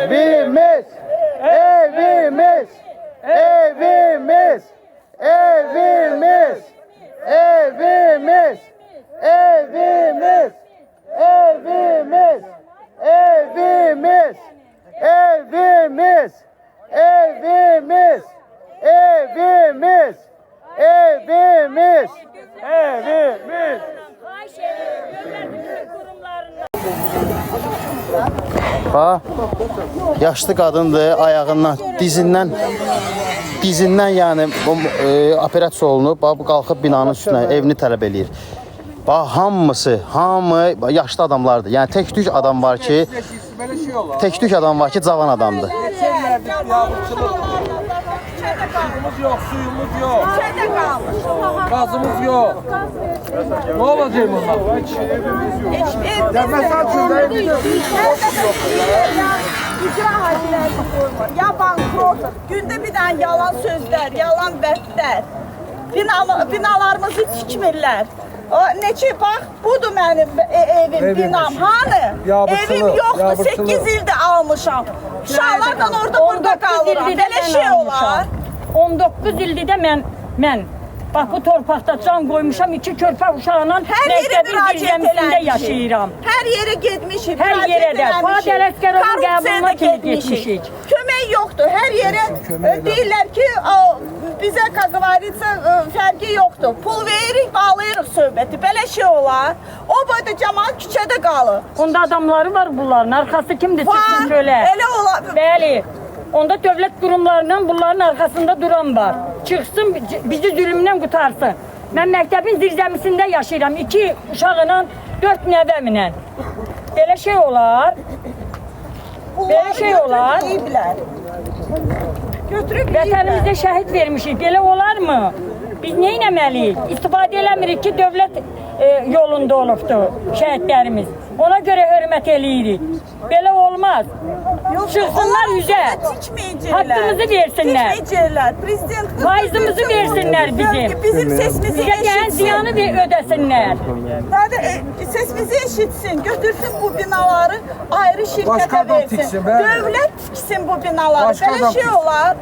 Evimiz, evimiz, evimiz, evimiz, evimiz, evimiz, evimiz, evimiz, evimiz, evimiz, evimiz, evimiz, evimiz. Bax, yaşlı qadındır, ayağından, dizindən yəni operasiya olunub, bax, bu qalxıb binanın üstünə, evini tələb eləyir. Bax, hamı yaşlı adamlardır. Yəni, tək-tük adam var ki, cavan adamdır. Suyumuz yok, suyumuz yok. Gazımız yok. Ne olacak bunlar? Hiç evimiz yok. Mesela ya bankrot, günde bir tane yalan sözler, yalan vətlər. Binalarımızı tikmirlər. Neçə bax, budur mənim evim, binam. Hanı? Evim yoxdur, 8 ildir almışam. Uşaqlardan orada qalıram. Belə şey olar. 19 ildir də mən bax bu torpaqda can qoymuşam, 2 körpə uşağıyla məktəbin zirzəmisində yaşayıram. Hər yerə getmişik. Hər yerə də. Fatih Ələsgərovun qəbuluna getmişik. Kömək yoxdur. Hər yerə deyirlər ki, bizə qazıvarıca fərqi yoxdur. Pul veririk, bağlayırıq söhbəti. Belə şey olar. O boyda cəmaat küçədə qalır. Onda adamları var bunların. Arxası kimdir? Çıxsın şöyle. Elə olar. Bəli. Onda dövlət qurumlarından bunların arxasında duran var. Çıxsın, bizi zülümdən qutarsın. Mən məktəbin zirzəmisində yaşayıram. 2 uşağıyla, 4 nəvəmlə. Belə şey olar. Belə şey olar. Vətənimizdə şəhid vermişik. Belə olarmı? Biz nə etməliyik? İstifadə eləmirik ki, dövlət yolunda olubdur şəhidlərimiz. Ona görə hörmət eləyirik. Belə olmaz. Çıxsınlar üzə. Haqqımızı versinlər. Faizimizi versinlər bizim. Bizim sesimizi Bizə gələn ziyanı ödəsinlər. Sesimizi eşitsin. Götürsün bu binaları ayrı şirkətə versin. Dövlət tiksin bu binaları. Belə şey olar.